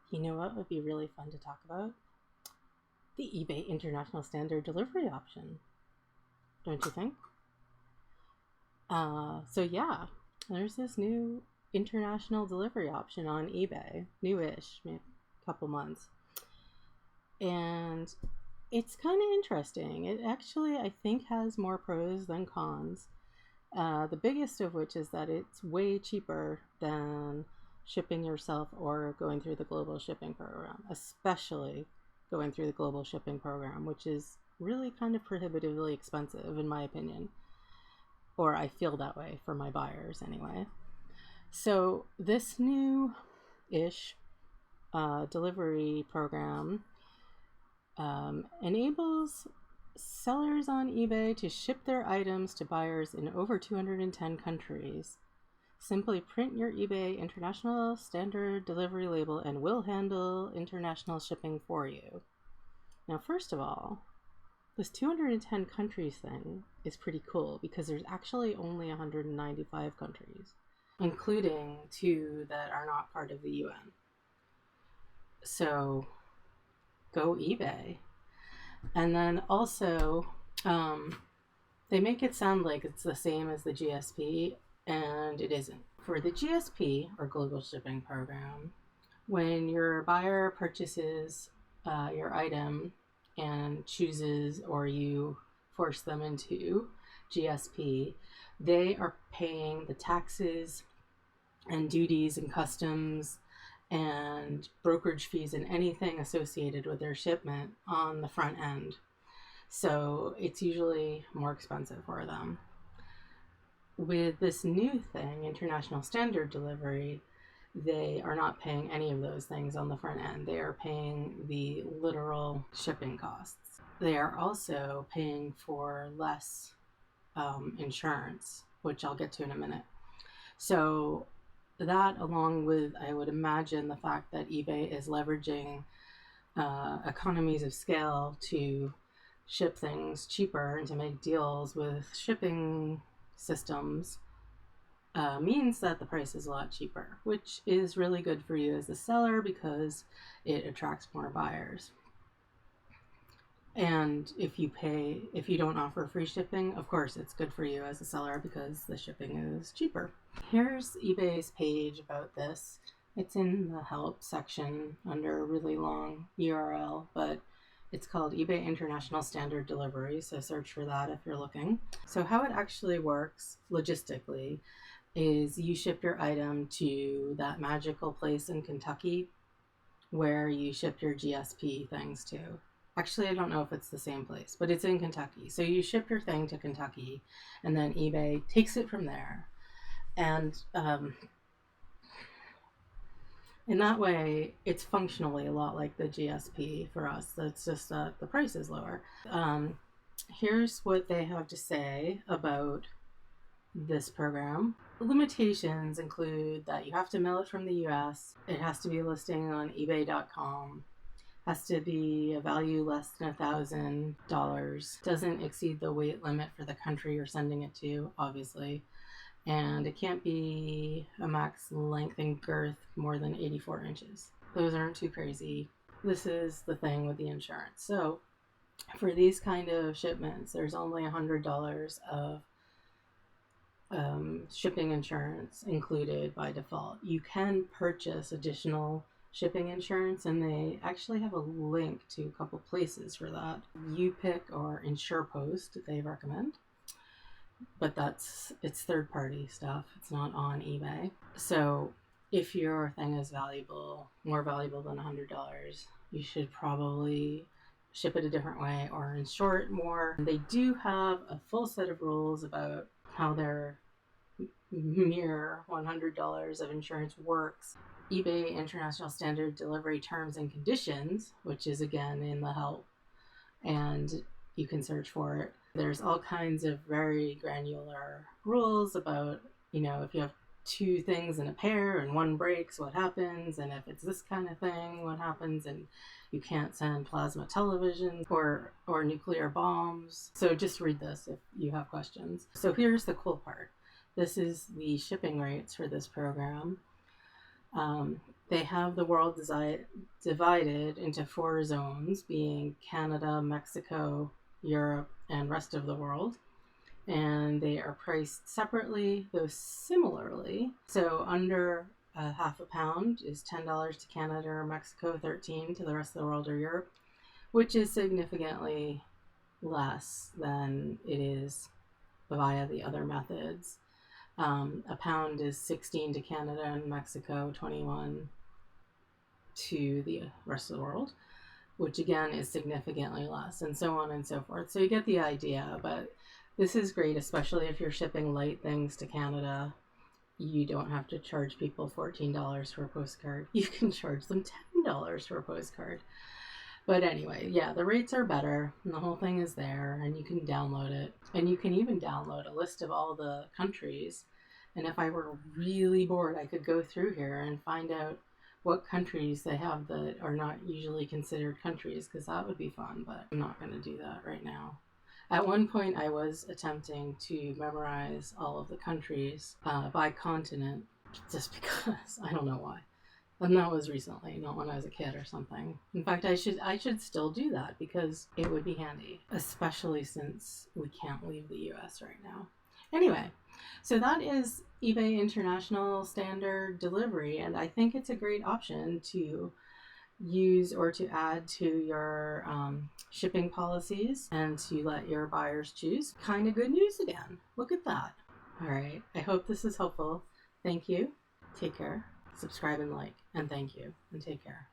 You know what would be really fun to talk about? The eBay International Standard Delivery option. Don't you think? There's this new international delivery option on eBay. Newish, maybe a couple months. And it's kind of interesting. It actually, I think, has more pros than cons. The biggest of which is that it's way cheaper than shipping yourself or going through the global shipping program, especially going through the global shipping program, which is really kind of prohibitively expensive in my opinion, or I feel that way for my buyers anyway. So this new-ish delivery program enables sellers on eBay to ship their items to buyers in over 210 countries. Simply print your eBay International Standard Delivery label and we'll handle international shipping for you. Now, first of all, this 210 countries thing is pretty cool because there's actually only 195 countries, including 2 that are not part of the UN. So go eBay. And then also, they make it sound like it's the same as the GSP, and it isn't. For the GSP, or Global Shipping Program, when your buyer purchases your item and chooses, or you force them into GSP, they are paying the taxes and duties and customs and brokerage fees and anything associated with their shipment on the front end. So it's usually more expensive for them. With this new thing, International Standard Delivery, they are not paying any of those things on the front end. They are paying the literal shipping costs. They are also paying for less insurance, which I'll get to in a minute. So that, along with, I would imagine, the fact that eBay is leveraging economies of scale to ship things cheaper and to make deals with shipping systems, means that the price is a lot cheaper, which is really good for you as a seller because it attracts more buyers. And if you don't offer free shipping, of course it's good for you as a seller because the shipping is cheaper. Here's eBay's page about this. It's in the help section under a really long URL, but it's called eBay International Standard Delivery, so search for that if you're looking. So how it actually works logistically is you ship your item to that magical place in Kentucky where you ship your GSP things to. Actually, I don't know if it's the same place, but it's in Kentucky. So you ship your thing to Kentucky, and then eBay takes it from there. And in that way, it's functionally a lot like the GSP for us. That's just that the price is lower. Here's what they have to say about this program. The limitations include that you have to mail it from the US. It has to be a listing on ebay.com. Has to be a value less than $1,000. Doesn't exceed the weight limit for the country you're sending it to, obviously. And it can't be a max length and girth more than 84 inches. Those aren't too crazy. This is the thing with the insurance. So for these kind of shipments, there's only $100 of shipping insurance included by default. You can purchase additional shipping insurance, and they actually have a link to a couple places for that. UPIC or InsurePost they recommend, but it's third-party stuff. It's not on eBay. So if your thing is more valuable than $100, you should probably ship it a different way or insure it more. They do have a full set of rules about how their mere $100 of insurance works. eBay International Standard Delivery Terms and Conditions, which is again in the help, and you can search for it. There's all kinds of very granular rules about, if you have 2 things in a pair and one breaks, what happens, and if it's this kind of thing, what happens, and you can't send plasma televisions or nuclear bombs. So just read this if you have questions. So here's the cool part. This is the shipping rates for this program. They have the world divided into 4 zones, being Canada, Mexico, Europe, and rest of the world. And they are priced separately, though similarly. So under half a pound is $10 to Canada or Mexico, $13 to the rest of the world or Europe, which is significantly less than it is via the other methods. A pound is $16 to Canada and Mexico, $21 to the rest of the world, which again is significantly less, and so on and so forth. So you get the idea, but this is great, especially if you're shipping light things to Canada. You don't have to charge people $14 for a postcard. You can charge them $10 for a postcard. But anyway, yeah, the rates are better, and the whole thing is there, and you can download it. And you can even download a list of all the countries. And if I were really bored, I could go through here and find out what countries they have that are not usually considered countries, because that would be fun, but I'm not going to do that right now. At one point, I was attempting to memorize all of the countries by continent, just because. I don't know why. And that was recently, not when I was a kid or something. In fact, I should still do that because it would be handy, especially since we can't leave the US right now. Anyway, so that is eBay International Standard Delivery, and I think it's a great option to use or to add to your shipping policies and to let your buyers choose. Kind of good news again. Look at that. All right. I hope this is helpful. Thank you. Take care. Subscribe and like. And thank you. And take care.